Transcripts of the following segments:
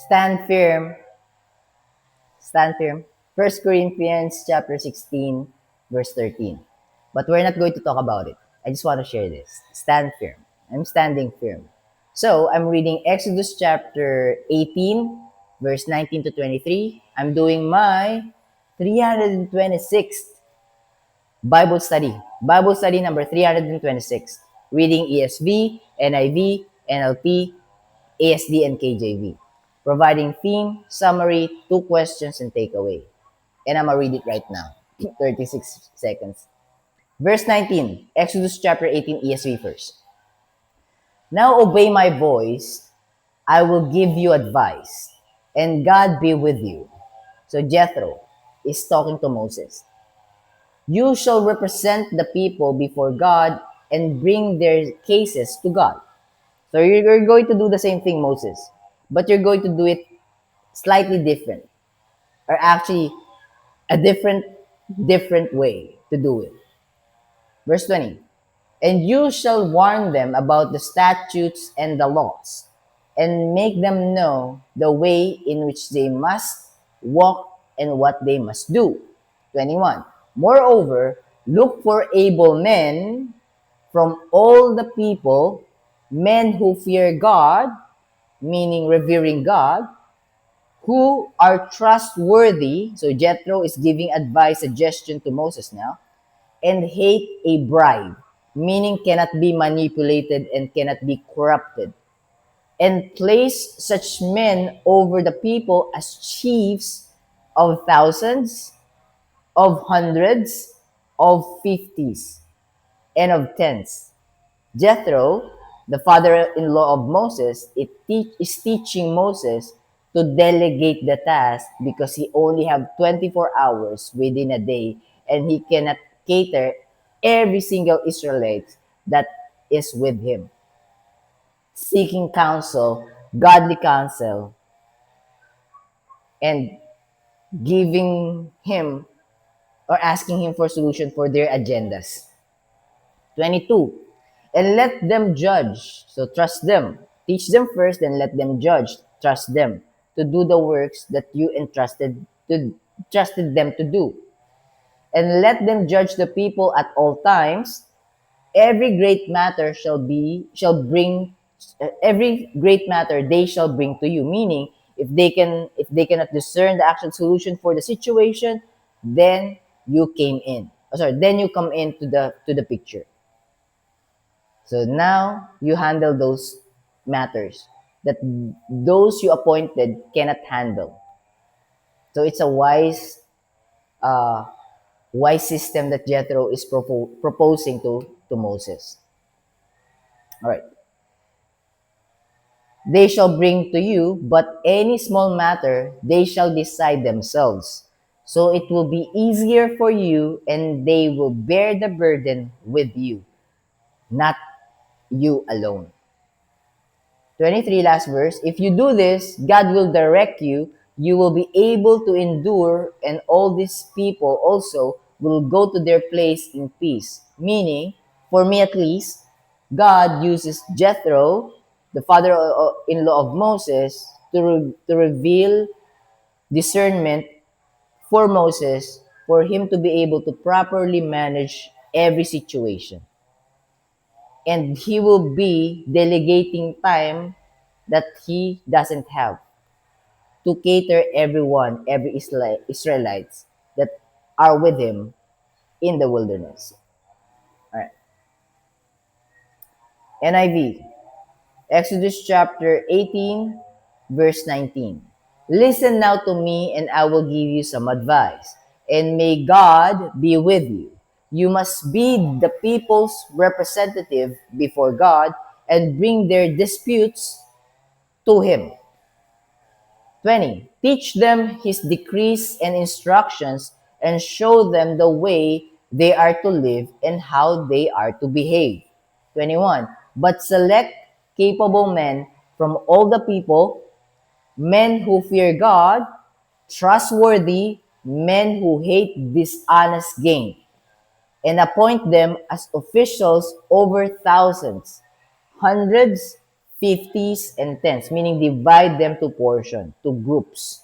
Stand firm. Stand firm. 1 Corinthians chapter 16, verse 13. But we're not going to talk about it. I just want to share this. Stand firm. I'm standing firm. So I'm reading Exodus chapter 18, verse 19 to 23. I'm doing my 326th Bible study. Bible study number 326. Reading ESV, NIV, NLT, ASD, and KJV. Providing theme, summary, 2 questions, and takeaway. And I'm going to read it right now. 36 seconds. Verse 19, Exodus chapter 18, ESV first. Now obey my voice, I will give you advice, and God be with you. So Jethro is talking to Moses. You shall represent the people before God and bring their cases to God. So you're going to do the same thing, Moses, but you're going to do it slightly different, or actually a different way to do it. Verse 20. And you shall warn them about the statutes and the laws, and make them know the way in which they must walk and what they must do. 21. Moreover, look for able men from all the people, men who fear God, meaning revering God, who are trustworthy. So Jethro is giving advice, suggestion to Moses now, and hate a bribe, meaning cannot be manipulated and cannot be corrupted, and place such men over the people as chiefs of thousands, of hundreds, of fifties, and of tens. Jethro, the father-in-law of Moses, is teaching Moses to delegate the task because he only have 24 hours within a day and he cannot cater every single Israelite that is with him. Seeking counsel, godly counsel, and giving him or asking him for solution for their agendas. 22. And let them judge. So trust them. Teach them first, then let them judge. Trust them to do the works that you trusted them to do. And let them judge the people at all times. Every great matter every great matter they shall bring to you. Meaning, if they cannot discern the actual solution for the situation, then you came in. Then you come into the picture. So now you handle those matters that those you appointed cannot handle. So it's a uh, wise system that Jethro is proposing to Moses. All right. They shall bring to you, but any small matter they shall decide themselves. So it will be easier for you, and they will bear the burden with you, not you alone. 23, last verse. If you do this, God will direct you. You will be able to endure, and all these people also will go to their place in peace. Meaning, for me at least, God uses Jethro, the father-in-law of Moses, to reveal discernment for Moses, for him to be able to properly manage every situation. And he will be delegating time that he doesn't have to cater everyone, every Israelites that are with him in the wilderness. All right. NIV, Exodus chapter 18, verse 19. Listen now to me, and I will give you some advice, and may God be with you. You must be the people's representative before God and bring their disputes to him. 20. Teach them his decrees and instructions, and show them the way they are to live and how they are to behave. 21. But select capable men from all the people, men who fear God, trustworthy, men who hate dishonest gain, and appoint them as officials over thousands, hundreds, fifties, and tens, meaning divide them to portion, to groups.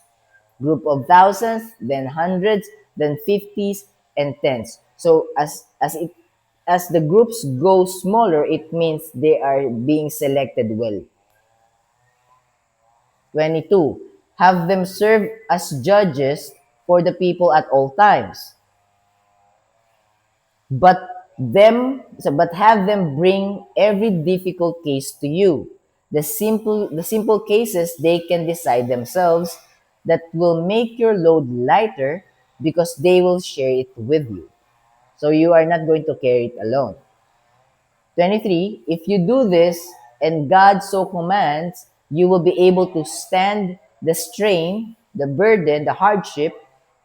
Group of thousands, then hundreds, then fifties, and tens. So as the groups go smaller, it means they are being selected well. 22. Have them serve as judges for the people at all times. But but have them bring every difficult case to you. The simple cases they can decide themselves, that will make your load lighter because they will share it with you. So you are not going to carry it alone. 23. If you do this and God so commands, you will be able to stand the strain, the burden, the hardship,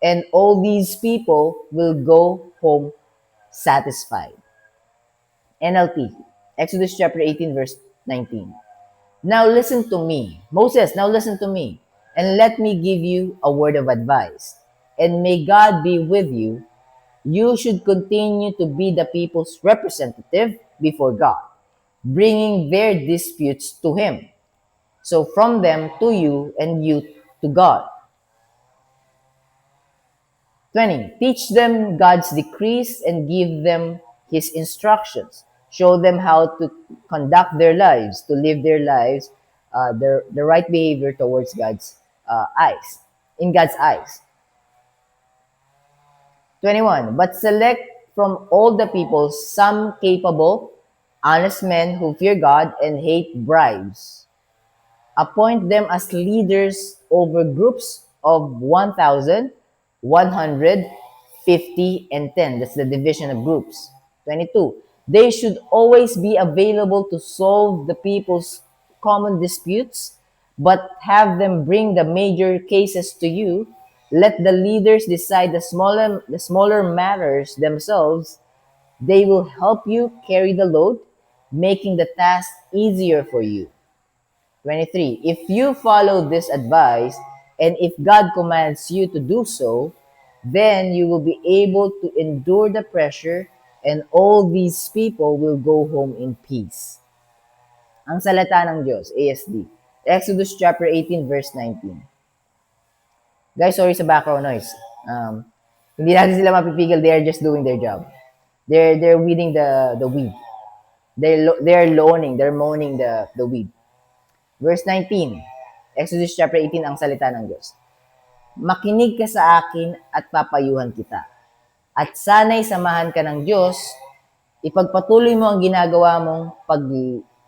and all these people will go home satisfied. NLT, Exodus chapter 18, verse 19. Now listen to me. Moses, now listen to me, and let me give you a word of advice. And may God be with you. You should continue to be the people's representative before God, bringing their disputes to Him. So from them to you, and you to God. 20. Teach them God's decrees and give them His instructions. Show them how to conduct their lives, to live their lives, the right behavior towards God's eyes, in God's eyes. 21. But select from all the people some capable, honest men who fear God and hate bribes. Appoint them as leaders over groups of 1,000, 150, and 10. That's the division of groups. 22. They should always be available to solve the people's common disputes, but have them bring the major cases to you. Let the leaders decide the smaller matters themselves. They will help you carry the load, making the task easier for you. 23. If you follow this advice, and if God commands you to do so, then you will be able to endure the pressure, and all these people will go home in peace. Ang salita ng Diyos, ASD. Exodus chapter 18, verse 19. Guys, sorry sa background noise. Hindi natin sila mapipigil. They are just doing their job. They're weeding the weed. They're mowing the weed. Verse 19, Exodus chapter 18, ang salita ng Diyos. Makinig ka sa akin at papayuhan kita. At sana'y samahan ka ng Diyos, ipagpatuloy mo ang ginagawa mong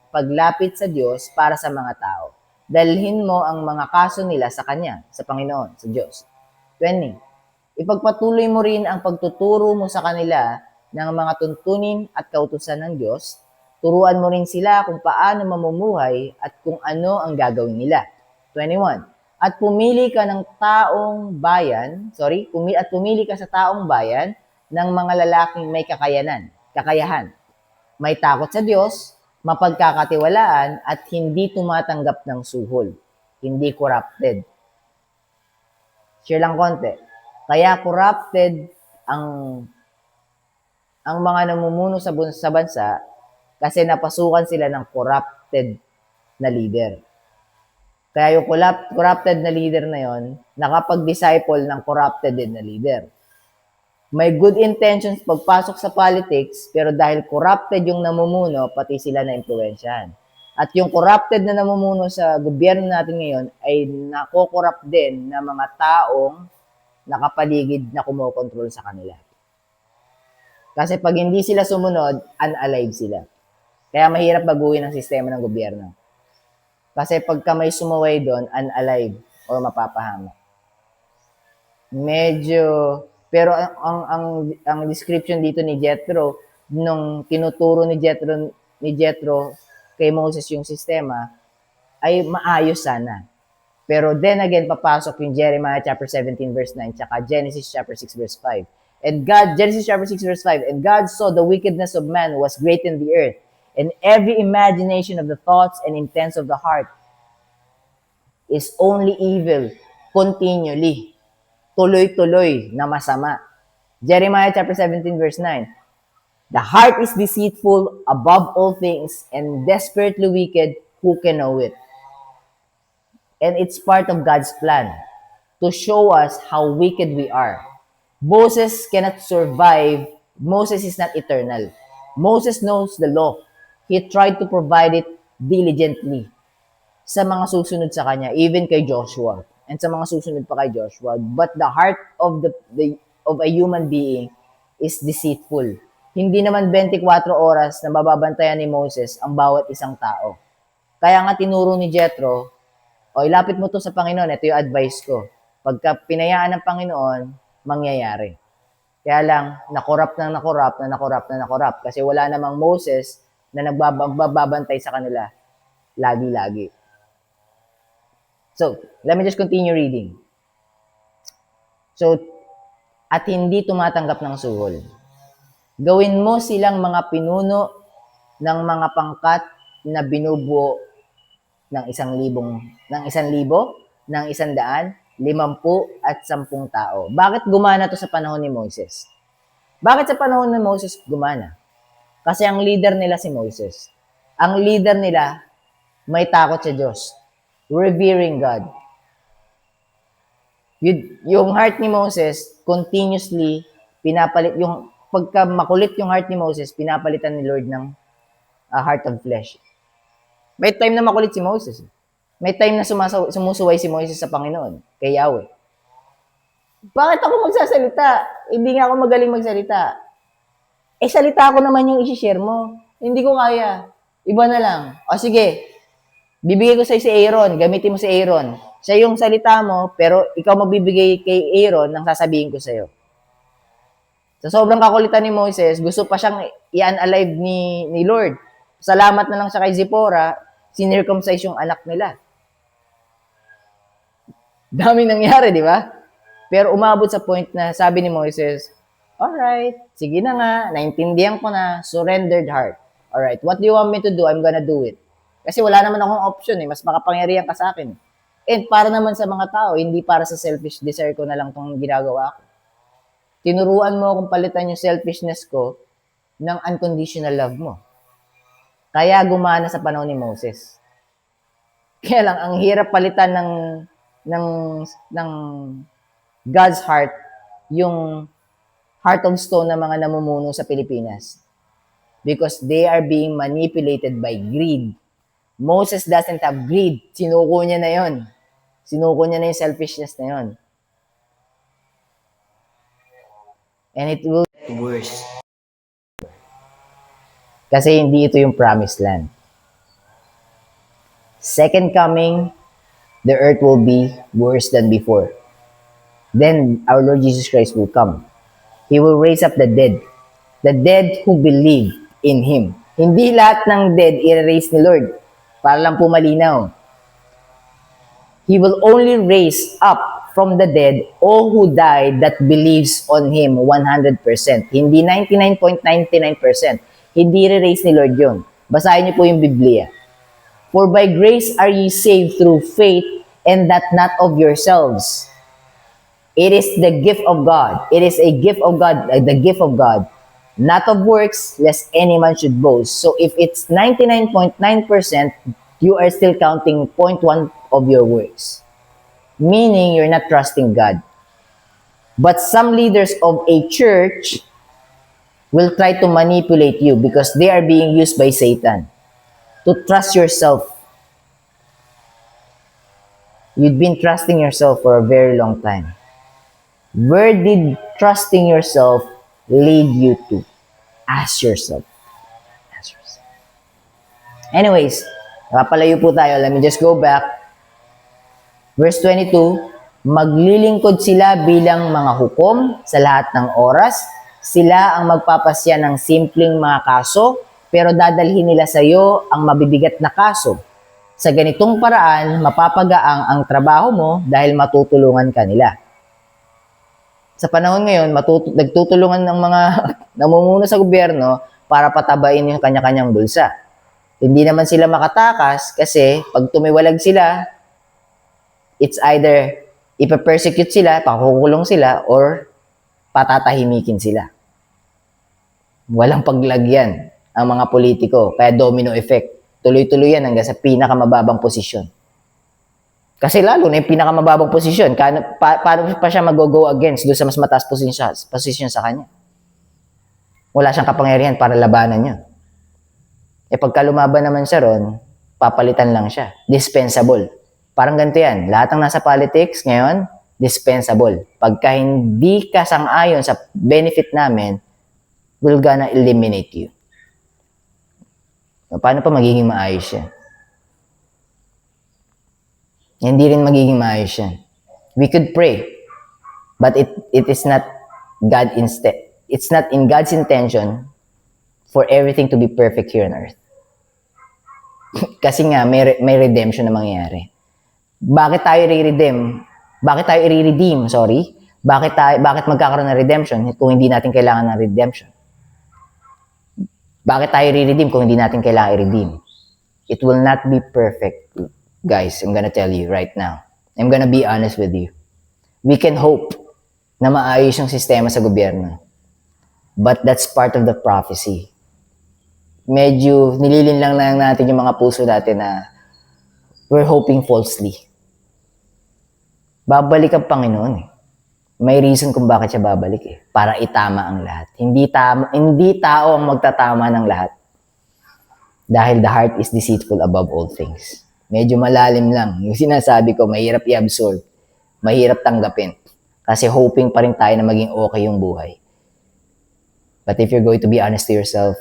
paglapit sa Diyos para sa mga tao. Dalhin mo ang mga kaso nila sa Kanya, sa Panginoon, sa Diyos. 20. Ipagpatuloy mo rin ang pagtuturo mo sa kanila ng mga tuntunin at kautusan ng Diyos. Turuan mo rin sila kung paano mamumuhay at kung ano ang gagawin nila. 21. At pumili ka sa taong bayan ng mga lalaking may kakayahan, may takot sa Diyos, mapagkakatiwalaan, at hindi tumatanggap ng suhol, hindi corrupted. Share lang konti. Kaya corrupted ang mga namumuno sa bansa kasi napasukan sila ng corrupted na leader. Kaya yung corrupted na leader na yon, nakapag-disciple ng corrupted din na leader. May good intentions pagpasok sa politics, pero dahil corrupted yung namumuno, pati sila na-impluwensyahan. At yung corrupted na namumuno sa gobyerno natin ngayon ay nako-corrupt din ng mga taong nakapaligid na kumokontrol sa kanila. Kasi pag hindi sila sumunod, unalive sila. Kaya mahirap baguhin ang sistema ng gobyerno. Kasi pagka may sumaway doon, unalive or mapapahamak. Pero ang description dito ni Jethro, nung tinuturo ni Jethro kay Moses yung sistema, ay maayos sana. Pero then again, papasok yung Jeremiah chapter 17 verse 9, tsaka Genesis chapter 6 verse 5. Genesis chapter 6 verse 5, and God saw the wickedness of man was great in the earth, and every imagination of the thoughts and intents of the heart is only evil continually. Tuloy-tuloy na masama. Jeremiah chapter 17 verse 9. The heart is deceitful above all things and desperately wicked. who can know it. And it's part of God's plan to show us how wicked we are. Moses cannot survive. Moses is not eternal. Moses knows the law. He tried to provide it diligently sa mga susunod sa kanya, even kay Joshua, and sa mga susunod pa kay Joshua. But the heart of of a human being is deceitful. Hindi naman 24 oras na mababantayan ni Moses ang bawat isang tao. Kaya nga tinuro ni Jethro, o ilapit mo to sa Panginoon, ito yung advice ko. Pagka pinayaan ng Panginoon, mangyayari. Kaya lang, nakorap kasi wala namang Moses na nagbabantay sa kanila lagi-lagi. So, let me just continue reading. So, at hindi tumatanggap ng suhol. Gawin mo silang mga pinuno ng mga pangkat na binubuo ng 1,000, ng 100, 50 at 10 tao. Bakit gumana to sa panahon ni Moses? Bakit sa panahon ni Moses gumana? Kasi ang leader nila si Moses. Ang leader nila may takot sa Diyos. Revering God. Yung heart ni Moses, continuously, pagka makulit yung heart ni Moses, pinapalitan ni Lord ng heart of flesh. May time na makulit si Moses. May time na sumusuway si Moses sa Panginoon, kay Yahweh. Bakit ako magsasalita? Hindi nga ako magaling magsalita. Salita ko naman yung isi-share mo. Hindi ko kaya. Iba na lang. O sige, bibigay ko sa'yo si Aaron, gamitin mo si Aaron. Siya yung salita mo, pero ikaw magbibigay kay Aaron ng sasabihin ko sa'yo. Sa sobrang kakulitan ni Moses, gusto pa siyang i-unalive ni Lord. Salamat na lang siya kay Zipporah, sinircumcise yung anak nila. Daming nangyari, di ba? Pero umabot sa point na sabi ni Moses, alright, sige na nga, naintindihan ko na, surrendered heart. Alright, what do you want me to do? I'm gonna do it. Kasi wala naman akong option mas makapangyarihan ka sa akin. And para naman sa mga tao, hindi para sa selfish desire ko na lang itong ginagawa ko. Tinuruan mo akong palitan yung selfishness ko ng unconditional love mo. Kaya gumana sa panahon ni Moses. Kaya lang, ang hirap palitan ng God's heart, yung heart of stone ng mga namumuno sa Pilipinas. Because they are being manipulated by greed. Moses doesn't have greed. Sinuko niya na yon. Sinuko niya na yung selfishness na yon. And it will get worse. Kasi hindi ito yung promised land. Second coming, the earth will be worse than before. Then our Lord Jesus Christ will come. He will raise up the dead who believe in Him. Hindi lahat ng dead i-raise ni Lord. Para lang po malinaw. He will only raise up from the dead all who died that believes on Him 100%. Hindi 99.99%. Hindi i-raise ni Lord yun. Basahin niyo po yung Biblia. For by grace are ye saved through faith, and that not of yourselves. It is the gift of God. It is a gift of God, the gift of God. Not of works, lest any man should boast. So if it's 99.9%, you are still counting 0.1 of your works. Meaning you're not trusting God. But some leaders of a church will try to manipulate you because they are being used by Satan to trust yourself. You've been trusting yourself for a very long time. Where did trusting yourself lead you to? Ask yourself. Ask yourself. Anyways, napapalayo po tayo. Let me just go back. Verse 22, maglilingkod sila bilang mga hukom sa lahat ng oras. Sila ang magpapasya ng simpleng mga kaso, pero dadalhin nila sa iyo ang mabibigat na kaso. Sa ganitong paraan, mapapagaang ang trabaho mo dahil matutulungan ka nila. Sa panahon ngayon, nagtutulungan ng mga namumuno sa gobyerno para patabain yung kanya-kanyang bulsa. Hindi naman sila makatakas kasi pag tumiwalag sila, it's either ipa-persecute sila, pakukulong sila, or patatahimikin sila. Walang paglagyan ang mga politiko, kaya domino effect. Tuloy-tuloy yan hanggang sa pinakamababang posisyon. Kasi lalo na yung pinakamababang posisyon, paano pa siya mag-go against doon sa mas mataas posisyon sa kanya? Wala siyang kapangyarihan para labanan yun. Pagka lumaban naman siya ron, papalitan lang siya. Dispensable. Parang ganito yan. Lahat ng nasa politics ngayon, dispensable. Pagka hindi ka sang-ayon sa benefit namin, we're gonna eliminate you. Paano pa magiging maayos yan? Hindi rin magiging maayos yan. We could pray, but it is not God instead. It's not in God's intention for everything to be perfect here on earth. Kasi nga, may redemption na mangyayari. Bakit tayo i-redeem? Bakit magkakaroon ng redemption kung hindi natin kailangan ng redemption? Bakit tayo i-redeem kung hindi natin kailangan i-redeem? It will not be perfect. Guys, I'm gonna tell you right now. I'm gonna be honest with you. We can hope na maayos yung sistema sa gobyerno. But that's part of the prophecy. Medyo nililinlang lang natin yung mga puso natin na we're hoping falsely. Babalik ang Panginoon eh. May reason kung bakit siya babalik eh. Para itama ang lahat. Hindi tao ang magtatama ng lahat. Dahil the heart is deceitful above all things. Medyo malalim lang. Yung sinasabi ko, mahirap i-absorb. Mahirap tanggapin. Kasi hoping pa rin tayo na maging okay yung buhay. But if you're going to be honest to yourself,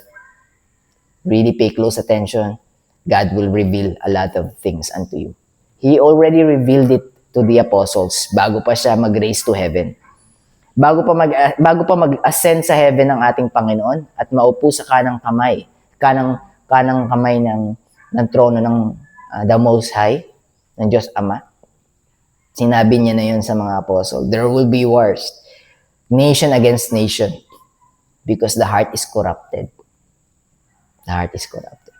really pay close attention, God will reveal a lot of things unto you. He already revealed it to the apostles bago pa siya mag-raise to heaven. Bago pa mag-ascend sa heaven ng ating Panginoon at maupo sa kanang kamay ng trono ng the Most High, ng Diyos Ama. Sinabi niya na yun sa mga apostles. There will be wars, nation against nation, because the heart is corrupted. The heart is corrupted.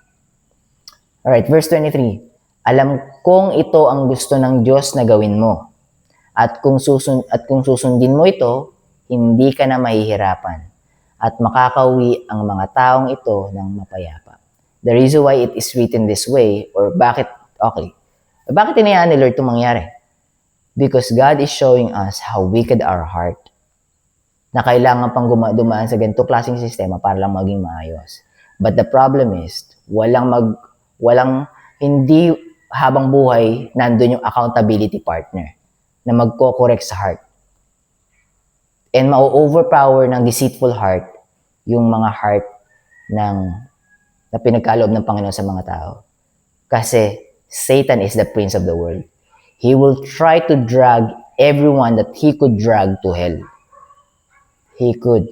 Alright, verse 23. Alam kong ito ang gusto ng Diyos na gawin mo. At kung susundin mo ito, hindi ka na mahihirapan. At makakauwi ang mga taong ito ng mapayapa. The reason why it is written this way, or bakit hinayaan ni Lord itong mangyari? Because God is showing us how wicked our heart, na kailangan pang dumaan sa ganitong klaseng sistema para lang maging maayos. But the problem is, hindi habang buhay, nandun yung accountability partner na magko-correct sa heart. And ma-overpower ng deceitful heart yung mga heart na pinagkaloob ng Panginoon sa mga tao. Kasi Satan is the prince of the world. He will try to drag everyone that he could drag to hell. He could.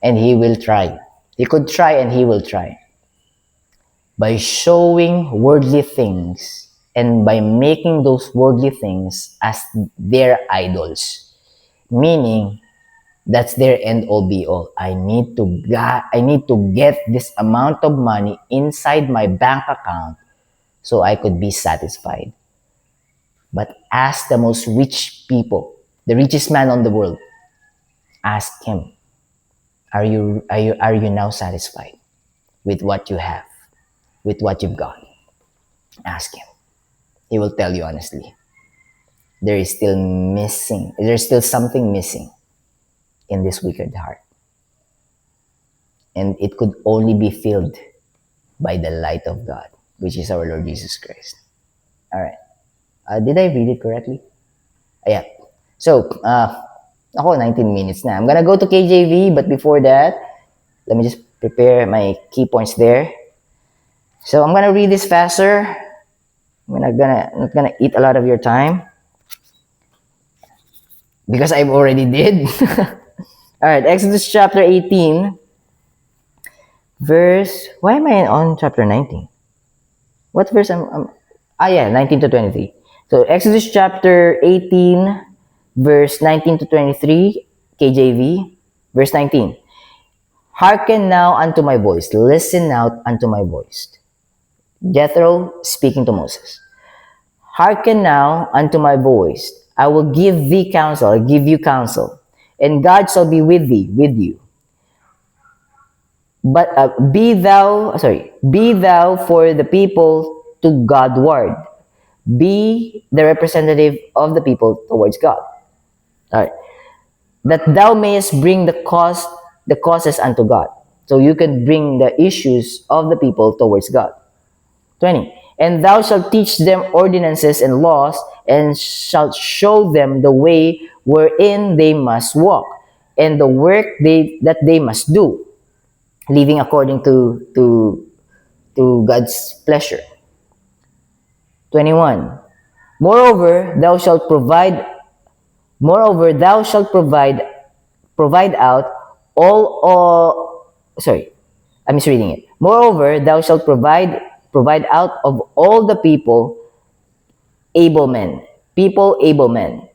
And he will try. He could try and he will try. By showing worldly things and by making those worldly things as their idols. Meaning, that's their end all be all. I need to get this amount of money inside my bank account so I could be satisfied. But ask the most rich people, the richest man on the world, ask him, are you now satisfied with what you have, with what you've got? Ask him. He will tell you honestly. There's still something missing in this wicked heart. And it could only be filled by the light of God, which is our Lord Jesus Christ. Alright. Did I read it correctly? Yeah. So, 19 minutes na. I'm gonna go to KJV, but before that, let me just prepare my key points there. So, I'm gonna read this faster. I'm not gonna eat a lot of your time. Because I've already did. Alright, Exodus chapter 18. Why am I on chapter 19? What verse 19 to 23. So, Exodus chapter 18, verse 19 to 23, KJV, verse 19. Hearken now unto my voice, listen now unto my voice. Jethro speaking to Moses. Hearken now unto my voice, I will give thee counsel, I give you counsel, and God shall be with thee, with you. But be thou for the people to Godward. Be the representative of the people towards God. All right. That thou mayest bring the causes unto God. So you can bring the issues of the people towards God. 20. And thou shalt teach them ordinances and laws, and shalt show them the way wherein they must walk, and the work that they must do, living according to God's pleasure. 21. Moreover, thou shalt provide out sorry, I'm misreading it. Moreover, thou shalt provide out of all the able men,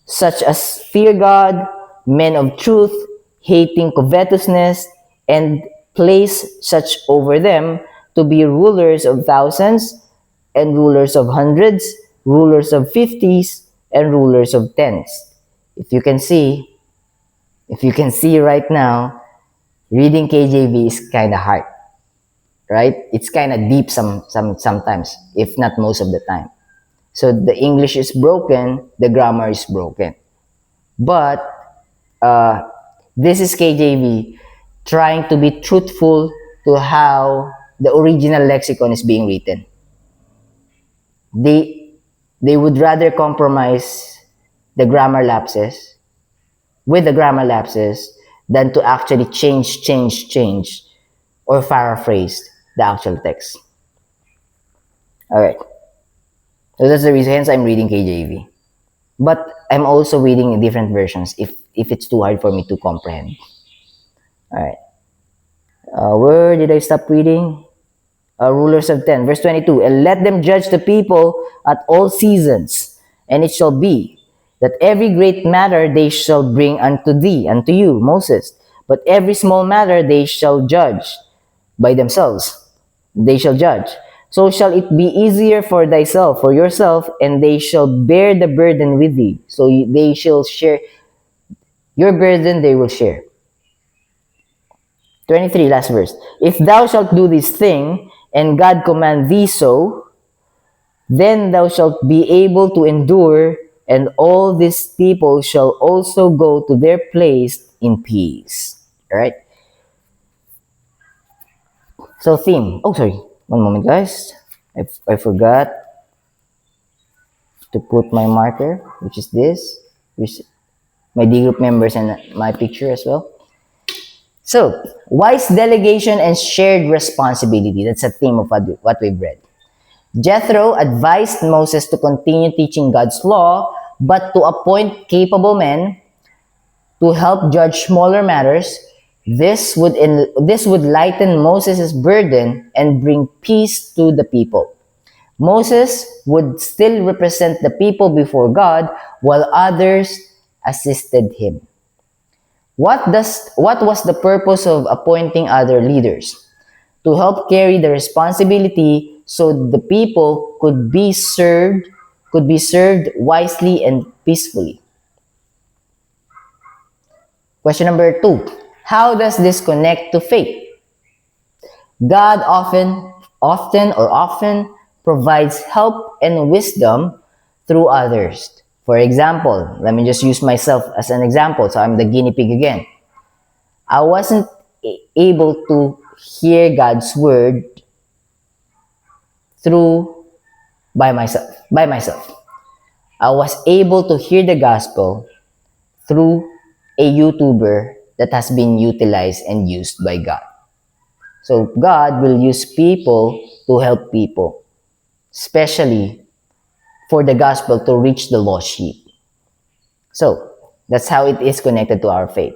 such as fear God, men of truth, hating covetousness, and place such over them to be rulers of thousands, and rulers of hundreds, rulers of fifties, and rulers of tens. If you can see, right now, reading KJV is kind of hard, right? It's kind of deep sometimes, if not most of the time. So the English is broken, the grammar is broken. But this is KJV trying to be truthful to how the original lexicon is being written. They would rather compromise the grammar lapses with the grammar lapses than to actually change or paraphrase the actual text. All right. So that's the reason. Hence, I'm reading KJV. But I'm also reading different versions if it's too hard for me to comprehend. All right. Where did I stop reading? Rulers of 10, verse 22. And let them judge the people at all seasons. And it shall be that every great matter they shall bring unto thee, unto you, Moses. But every small matter they shall judge by themselves. They shall judge. So shall it be easier for yourself, and they shall bear the burden with thee. So they shall share your burden, they will share. 23, last verse. If thou shalt do this thing, and God command thee so, then thou shalt be able to endure, and all these people shall also go to their place in peace. All right? So theme. Oh, sorry. One moment, guys. I forgot to put my marker, which is this, which my D group members and my picture as well. So, wise delegation and shared responsibility. That's a theme of what we've read. Jethro advised Moses to continue teaching God's law, but to appoint capable men to help judge smaller matters. This would lighten Moses' burden and bring peace to the people. Moses would still represent the people before God, while others assisted him. What was the purpose of appointing other leaders? To help carry the responsibility so the people could be served wisely and peacefully. Question number 2. How does this connect to faith? God often provides help and wisdom through others. For example, let me just use myself as an example. So I'm the guinea pig again. I wasn't able to hear God's word by myself. I was able to hear the gospel through a YouTuber that has been utilized and used by God. So God will use people to help people, especially for the gospel to reach the lost sheep. So that's how it is connected to our faith.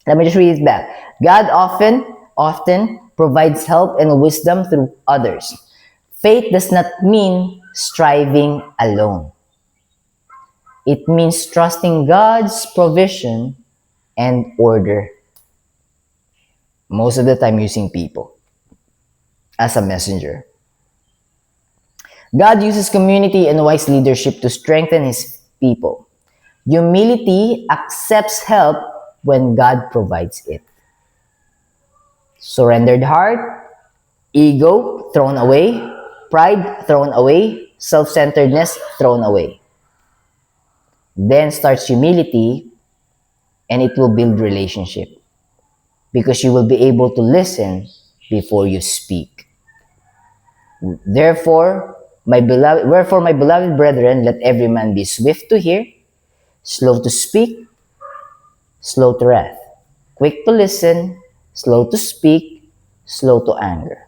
Let me just read it back. God often provides help and wisdom through others. Faith does not mean striving alone. It means trusting God's provision and order. Most of the time using people as a messenger. God uses community and wise leadership to strengthen his people. Humility accepts help when God provides it. Surrendered heart, ego thrown away, pride thrown away, self-centeredness thrown away. Then starts humility, and it will build relationship because you will be able to listen before you speak. Wherefore, my beloved brethren, let every man be swift to hear, slow to speak, slow to wrath, quick to listen, slow to speak, slow to anger.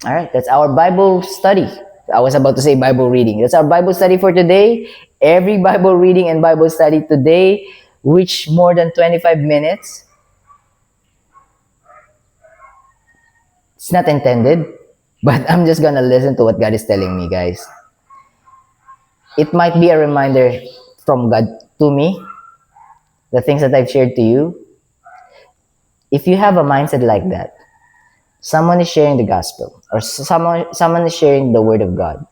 All right, that's our Bible study. I was about to say Bible reading. That's our Bible study for today. Every Bible reading and Bible study today, which more than 25 minutes. It's not intended, but I'm just gonna listen to what God is telling me, guys. It might be a reminder from God to me, the things that I've shared to you. If you have a mindset like that, someone is sharing the gospel, or someone is sharing the word of God,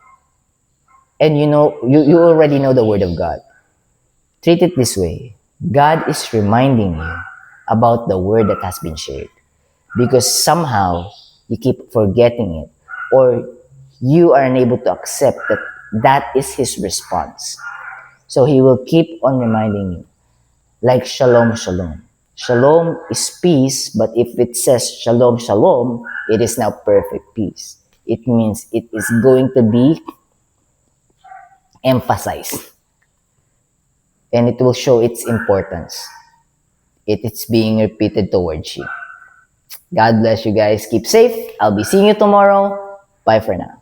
and you already know the word of God. Treat it this way. God is reminding you about the word that has been shared, because somehow you keep forgetting it, or you are unable to accept that that is his response. So he will keep on reminding you, like shalom, shalom. Shalom is peace, but if it says shalom, shalom, it is now perfect peace. It means it is going to be emphasized, and it will show its importance. It's being repeated towards you. God bless you guys. Keep safe. I'll be seeing you tomorrow. Bye for now.